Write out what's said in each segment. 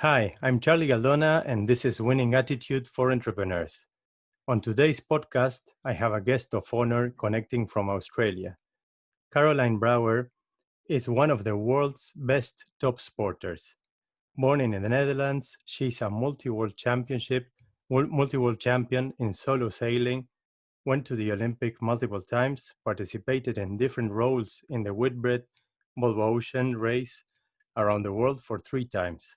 Hi, I'm Charlie Galdona, and this is Winning Attitude for Entrepreneurs. On today's podcast, I have a guest of honor connecting from Australia. Carolijn Brouwer is one of the world's best top sporters. Born in the Netherlands, she's a multi-world champion in solo sailing, went to the Olympic multiple times, participated in different roles in the Whitbread Volvo Ocean Race around the world for 3 times.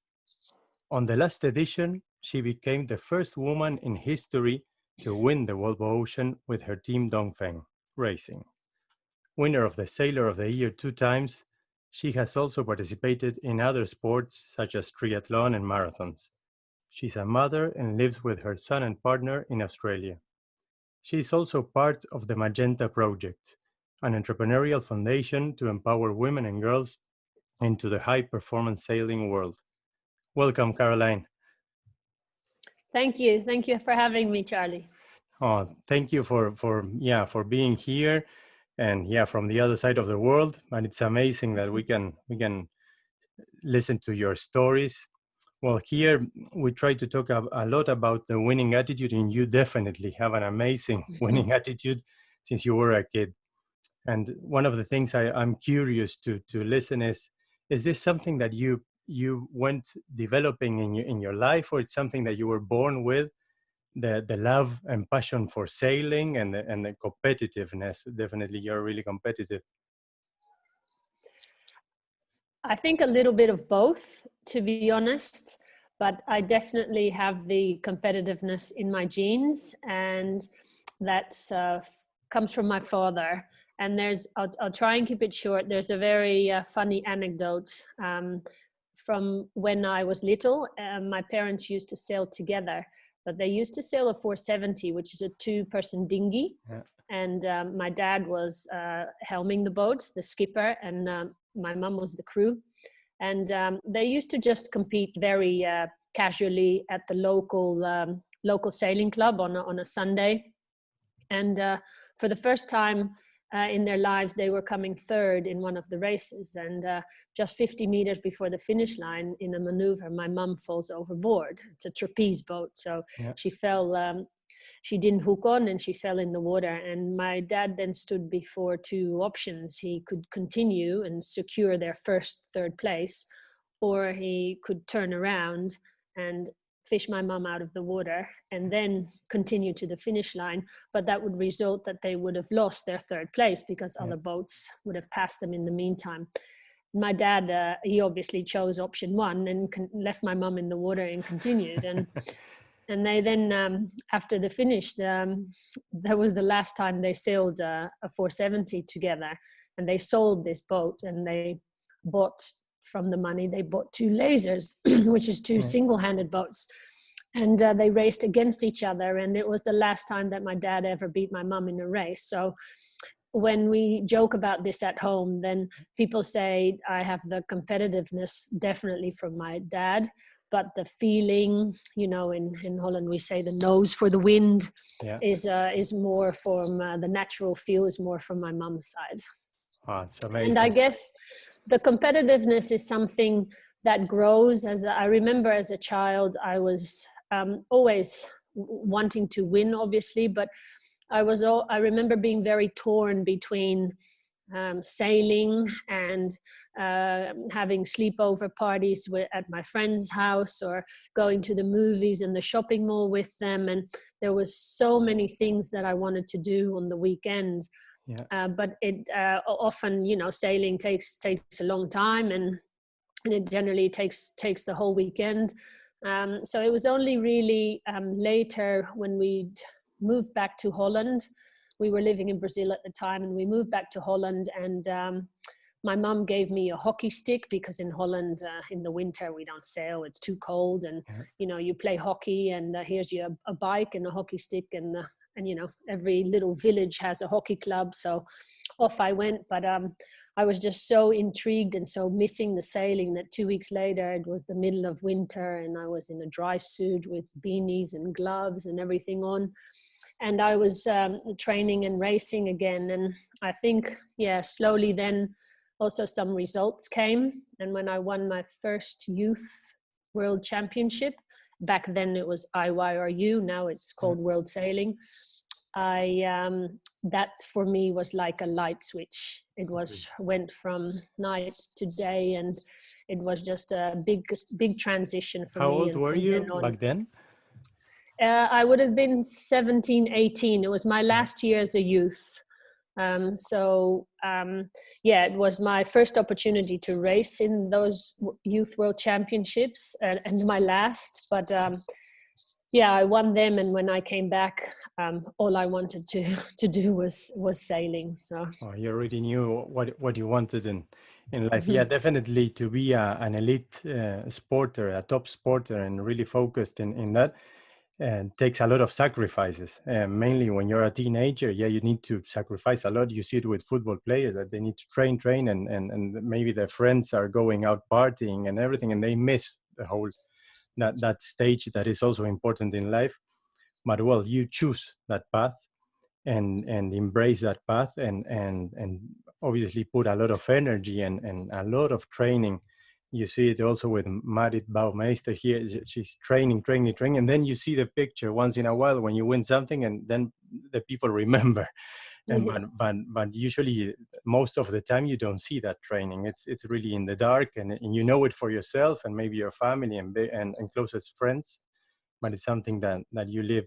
On the last edition, she became the first woman in history to win the Volvo Ocean with her team Dongfeng Racing. Winner of the Sailor of the Year 2 times, she has also participated in other sports such as triathlon and marathons. She's a mother and lives with her son and partner in Australia. She is also part of the Magenta Project, an entrepreneurial foundation to empower women and girls into the high-performance sailing world. Welcome, Carolijn. Thank you. Thank you for having me, Charlie. Oh, thank you for being here, and from the other side of the world. And it's amazing that we can listen to your stories. Well, here we try to talk a lot about the winning attitude, and you definitely have an amazing winning attitude since you were a kid. And one of the things I'm curious to listen is this something that you went developing in your life, or it's something that you were born with, the love and passion for sailing and the competitiveness? Definitely, you're really competitive. I think a little bit of both, to be honest, but I definitely have the competitiveness in my genes, and that's comes from my father. And I'll try and keep it short. There's a very funny anecdote from when I was little. My parents used to sail together, but they used to sail a 470, which is a 2-person dinghy. Yeah. And my dad was helming the boats, the skipper, and my mum was the crew. And they used to just compete very casually at the local sailing club on a Sunday. And for the first time in their lives, they were coming third in one of the races. And just 50 meters before the finish line, in a maneuver, my mum falls overboard. It's a trapeze boat. So yeah. She fell, she didn't hook on, and she fell in the water. And my dad then stood before 2 options. He could continue and secure their third place, or he could turn around and fish my mum out of the water and then continue to the finish line. But that would result that they would have lost their 3rd place because other boats would have passed them in the meantime. My dad, he obviously chose option 1 and left my mum in the water and continued. And they then, after the finish, that was the last time they sailed a 470 together. And they sold this boat, and they bought, from the money, they bought 2 lasers, which is 2 single-handed boats. And they raced against each other. And it was the last time that my dad ever beat my mum in a race. So when we joke about this at home, then people say I have the competitiveness definitely from my dad. But the feeling, in Holland we say the nose for the wind, is more from the natural feel is more from my mum's side. Oh, it's amazing. And I guess the competitiveness is something that grows. I remember as a child, I was always wanting to win, obviously, but I remember being very torn between sailing and having sleepover parties at my friend's house, or going to the movies and the shopping mall with them. And there was so many things that I wanted to do on the weekend. Yeah. But it often, sailing takes a long time, and it generally takes the whole weekend. So it was only really later when we moved back to Holland. We were living in Brazil at the time, and we moved back to Holland, and my mum gave me a hockey stick, because in Holland in the winter we don't sail, it's too cold, and you play hockey, and here's you a bike and a hockey stick, and every little village has a hockey club. So off I went, but I was just so intrigued and so missing the sailing that 2 weeks later, it was the middle of winter, and I was in a dry suit with beanies and gloves and everything on. And I was training and racing again. And I think, slowly then also some results came. And when I won my first youth World Championship. Back then it was IYRU, now it's called World Sailing. That for me was like a light switch. It went from night to day, and it was just a big transition for me. How old and were from you then on, back then? I would have been 17, 18. It was my last year as a youth. It was my first opportunity to race in those Youth World Championships, and my last. But I won them, and when I came back, all I wanted to do was sailing. So you already knew what you wanted in life. Yeah, definitely to be an elite sporter, a top sporter, and really focused in that. Takes a lot of sacrifices. Mainly when you're a teenager, you need to sacrifice a lot. You see it with football players that they need to train, and maybe their friends are going out partying and everything, and they miss the whole that stage that is also important in life. But well, you choose that path and embrace that path, and obviously put a lot of energy and a lot of training. You see it also with Marit Baumeister here. She's training, and then you see the picture once in a while when you win something, and then the people remember. And but usually, most of the time, you don't see that training. It's really in the dark, and you know it for yourself and maybe your family and closest friends. But it's something that you live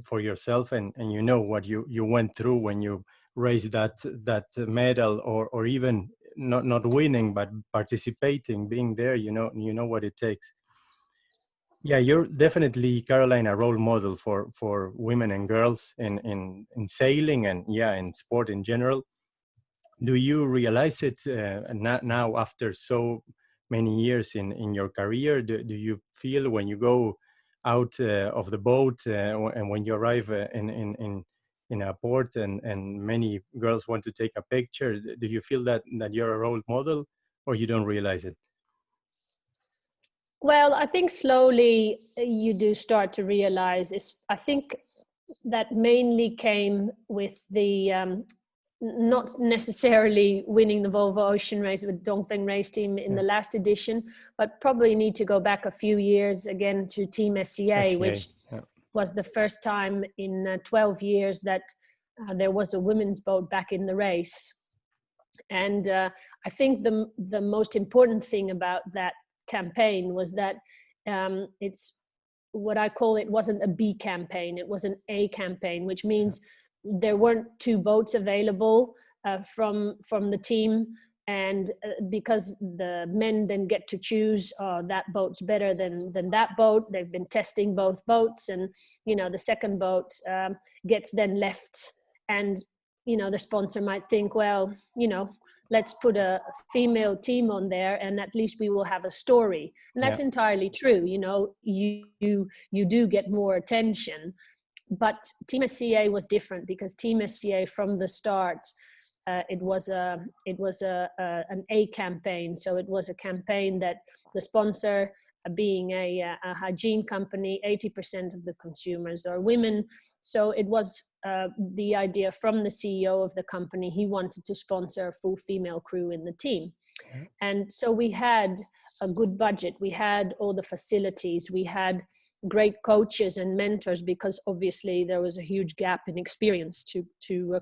for yourself, and you know what you went through when you raised that medal, or even not winning but participating, being there. You know what it takes. Yeah, you're definitely, Caroline, a role model for women and girls in sailing, and in sport in general. Do you realize it now after so many years in your career? Do you feel when you go out of the boat and when you arrive in a port, and many girls want to take a picture, do you feel that you're a role model, or you don't realize it? Well, I think slowly you do start to realize. I think that mainly came with the not necessarily winning the Volvo Ocean Race with Dongfeng Race team in the last edition, but probably need to go back a few years again to Team SCA, which was the first time in 12 years that there was a women's boat back in the race. And I think the most important thing about that campaign was that it's what I call, it wasn't a B campaign, it was an A campaign, which means there weren't two boats available from the team, and because the men then get to choose, that boat's better than that boat. They've been testing both boats, and the second boat gets then left, and the sponsor might think, well, let's put a female team on there, and at least we will have a story. And that's entirely true. You do get more attention. But Team SCA was different, because Team SCA from the start, it was an A campaign. So it was a campaign that the sponsor, being a hygiene company, 80% of the consumers are women. So it was the idea from the CEO of the company. He wanted to sponsor a full female crew in the team. And so we had a good budget. We had all the facilities. We had great coaches and mentors, because obviously there was a huge gap in experience to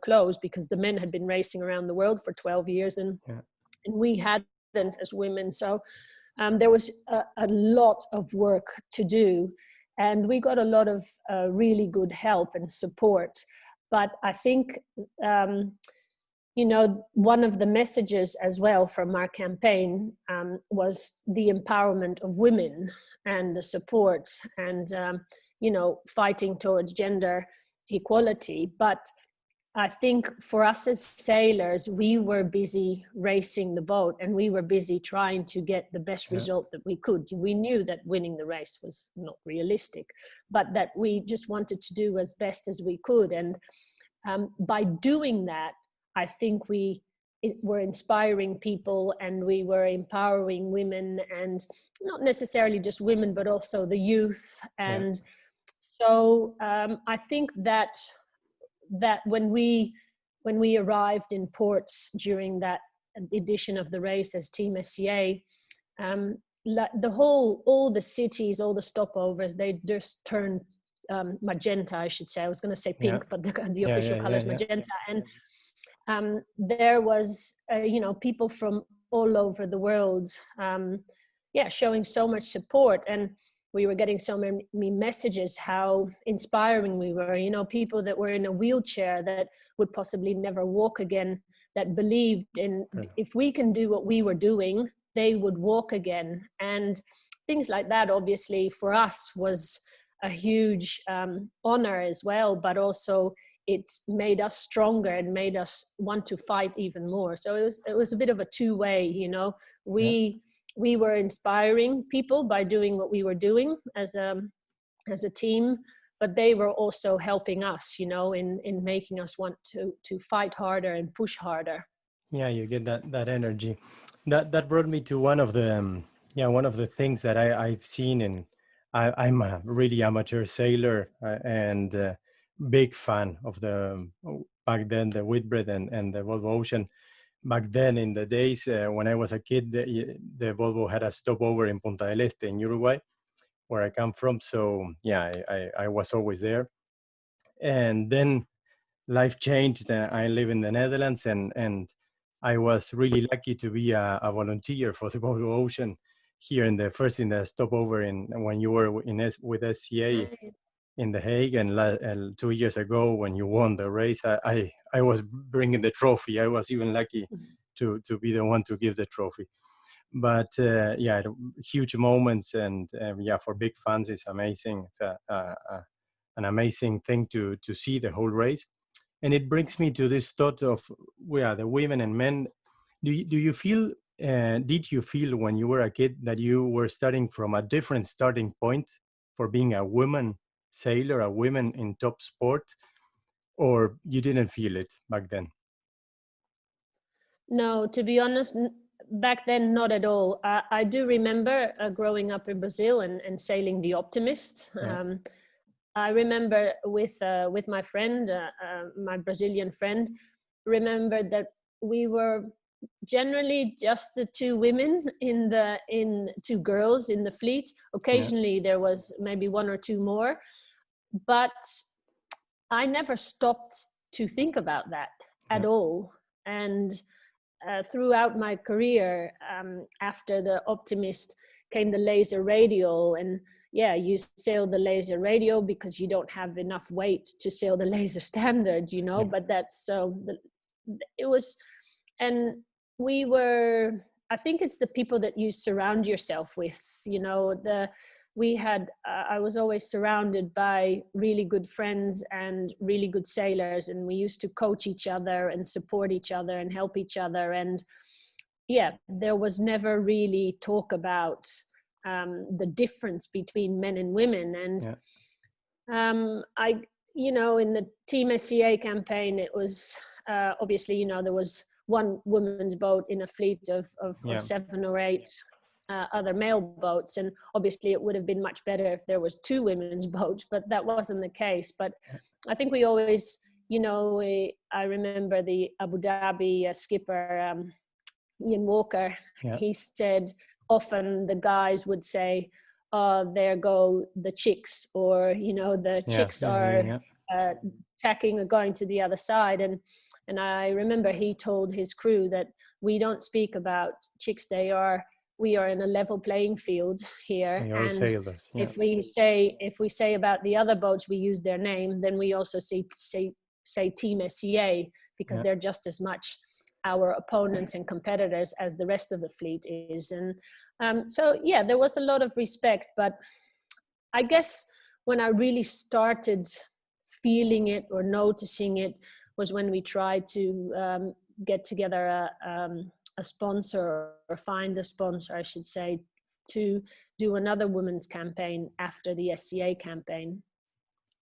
close, because the men had been racing around the world for 12 years and we hadn't as women. So there was a lot of work to do, and we got a lot of really good help and support. But I think one of the messages as well from our campaign was the empowerment of women and the support, and fighting towards gender equality. But I think for us as sailors, we were busy racing the boat, and we were busy trying to get the best result that we could. We knew that winning the race was not realistic, but that we just wanted to do as best as we could. And by doing that, I think we were inspiring people, and we were empowering women, and not necessarily just women, but also the youth. And so I think that when we arrived in ports during that edition of the race as Team SCA, all the cities, all the stopovers, they just turned magenta, I should say. I was going to say pink, but the official color is magenta. And there was, people from all over the world, showing so much support. And we were getting so many messages how inspiring we were, people that were in a wheelchair that would possibly never walk again, that believed in if we can do what we were doing, they would walk again. And things like that, obviously, for us was a huge honor as well, but also it's made us stronger and made us want to fight even more. So it was a bit of a two-way, we were inspiring people by doing what we were doing as a team, but they were also helping us, in making us want to fight harder and push harder. Yeah, you get that energy. That brought me to one of the things that I've seen, and I'm a really amateur sailor and big fan of the back then the Whitbread and the Volvo Ocean. Back then, in the days when I was a kid, the Volvo had a stopover in Punta del Este in Uruguay, where I come from. So yeah, I was always there. And then life changed. I live in the Netherlands, and I was really lucky to be a volunteer for the Volvo Ocean here in the stopover when you were with SCA in The Hague, and 2 years ago when you won the race, I was bringing the trophy. I was even lucky to be the one to give the trophy. But huge moments, and for big fans, it's amazing. It's an amazing thing to see the whole race. And it brings me to this thought of the women and men. Do you feel? Did you feel when you were a kid that you were starting from a different starting point for being a woman sailor, a woman in top sport, or you didn't feel it back then? No, to be honest, back then, not at all. I do remember growing up in Brazil and sailing the Optimist. Yeah. I remember with my friend, my Brazilian friend, remember that we were generally just the two women in two girls in the fleet. Occasionally there was maybe one or two more, but I never stopped to think about that at all. And throughout my career, after the Optimist came the laser radial, and you sail the laser radial because you don't have enough weight to sail the laser standard, but that's it was. And we were, I think it's the people that you surround yourself with, I was always surrounded by really good friends and really good sailors, and we used to coach each other and support each other and help each other. And there was never really talk about the difference between men and women. And in the Team SCA campaign, it was obviously, there was one woman's boat in a fleet of 7 or 8 other male boats, and obviously it would have been much better if there was 2 women's boats, but that wasn't the case. But I think we always, I remember the Abu Dhabi skipper Ian Walker. He said often the guys would say, "Oh, there go the chicks," or the chicks are tacking or going to the other side. And I remember he told his crew that we don't speak about chicks. We are in a level playing field here. And sailors. If we say about the other boats, we use their name, then we also say Team SCA, because they're just as much our opponents and competitors as the rest of the fleet is. And there was a lot of respect. But I guess when I really started feeling it or noticing it was when we tried to get together a sponsor, or find a sponsor, I should say, to do another women's campaign after the SCA campaign.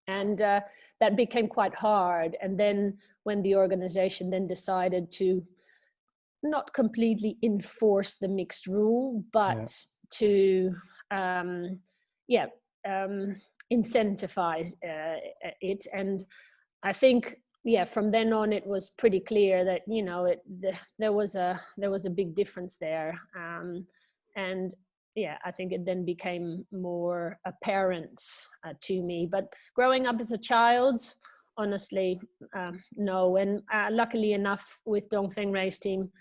And that became quite hard. And then when the organization then decided to not completely enforce the mixed rule, but to incentivize it. And I think from then on it was pretty clear that there was a big difference there. And I think it then became more apparent to me. But growing up as a child, honestly, no. And luckily enough, with Dongfeng Race Team,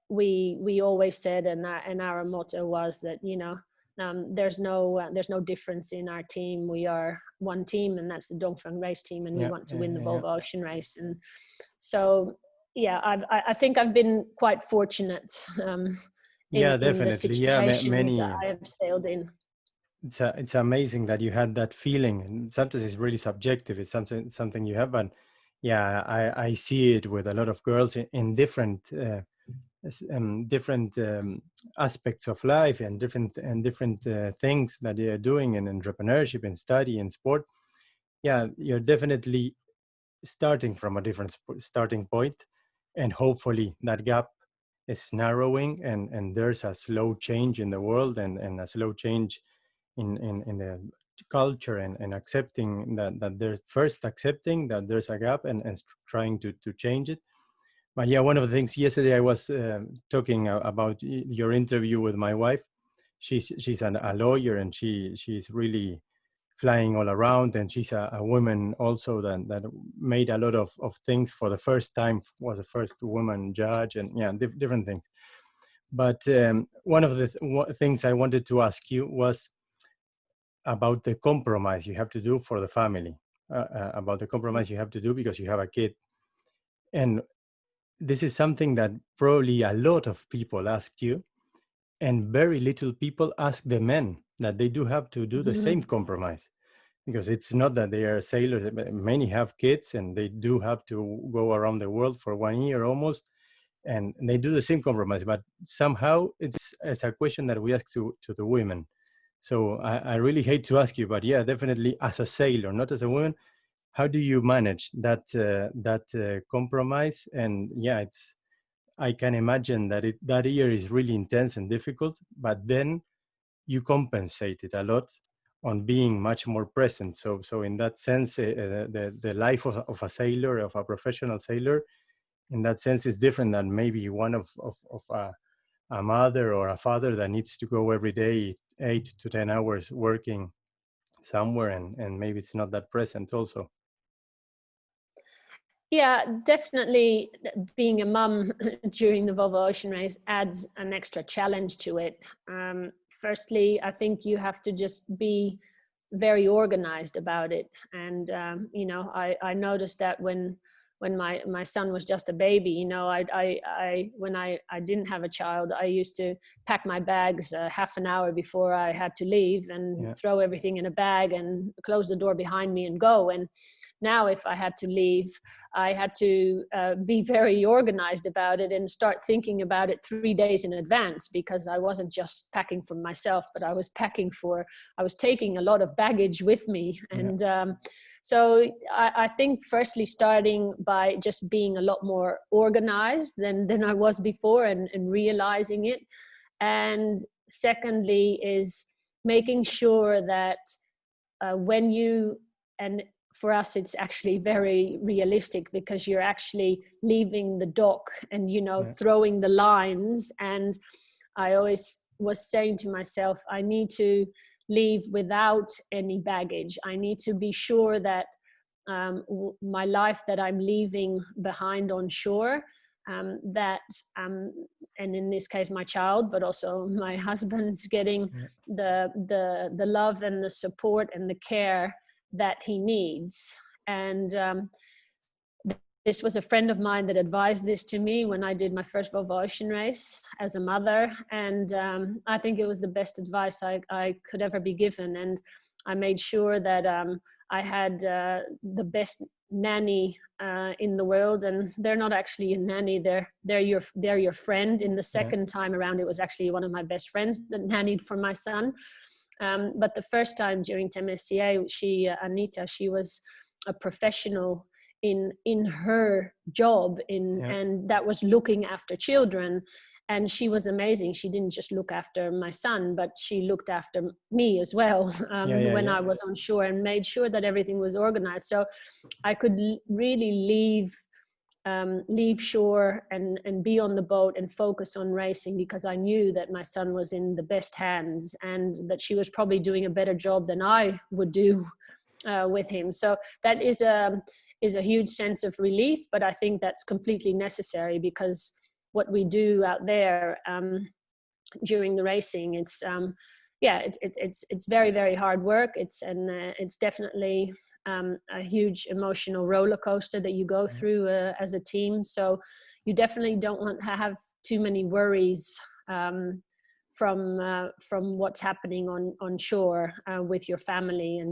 we always said, and our motto was that, there's no difference in our team. We are one team, and that's the Dongfeng Race Team, and we want to win the Volvo Ocean Race. And so, I think I've been quite fortunate in the situations I have sailed in. It's amazing that you had that feeling, and sometimes it's really subjective. It's something you have, but I see it with a lot of girls in different aspects of life and different things that they are doing in entrepreneurship and study and sport. You're definitely starting from a different starting point, and hopefully that gap is narrowing, and there's a slow change in the world, and a slow change in the culture, and accepting that they're first accepting that there's a gap, and trying to change it. But one of the things yesterday I was talking about your interview with my wife. She's a lawyer, and she's really flying all around, and she's a woman also that made a lot of things for the first time, was the first woman judge, and different things. But one of the things I wanted to ask you was about the compromise you have to do for the family, about the compromise you have to do because you have a kid. And this is something that probably a lot of people asked you, and very little people ask the men that they do have to do the same compromise, because it's not that they are sailors. Many have kids, and they do have to go around the world for 1 year almost, and they do the same compromise. But somehow it's a question that we ask to the women. So I really hate to ask you, but definitely as a sailor, not as a woman, how do you manage that compromise? And I can imagine that that year is really intense and difficult, but then you compensate it a lot on being much more present. So in that sense, the life of a sailor, of a professional sailor, in that sense is different than maybe one of a mother or a father that needs to go every day 8 to 10 hours working somewhere, and maybe it's not that present also. Yeah, definitely being a mum during the Volvo Ocean Race adds an extra challenge to it. Firstly, I think you have to just be very organized about it. And, I noticed that when my son was just a baby, when I didn't have a child, I used to pack my bags half an hour before I had to leave, and throw everything in a bag and close the door behind me and go. And now if I had to leave, I had to be very organized about it and start thinking about it 3 days in advance, because I wasn't just packing for myself, but I was taking a lot of baggage with me. And so I think firstly starting by just being a lot more organized than I was before, and realizing it. And secondly is making sure that when you, and for us it's actually very realistic, because you're actually leaving the dock and throwing the lines. And I always was saying to myself, I need to leave without any baggage. I need to be sure that my life that I'm leaving behind on shore, and in this case my child, but also my husband's getting the love and the support and the care that he needs. And this was a friend of mine that advised this to me when I did my first Volvo Ocean Race as a mother. And I think it was the best advice I could ever be given. And I made sure that I had the best nanny in the world. And they're not actually a nanny, they're your friend. In the second time around, it was actually one of my best friends that nannied for my son. But the first time during TMSCA, Anita, she was a professional in her job, and that was looking after children. And she was amazing. She didn't just look after my son, but she looked after me as well when I was on shore, and made sure that everything was organized. So I could really leave leave shore and be on the boat and focus on racing, because I knew that my son was in the best hands and that she was probably doing a better job than I would do with him. So that is a huge sense of relief, but I think that's completely necessary, because what we do out there during the racing, it's very, very hard work. It's definitely a huge emotional roller coaster that you go through as a team. So you definitely don't want to have too many worries from what's happening on shore with your family and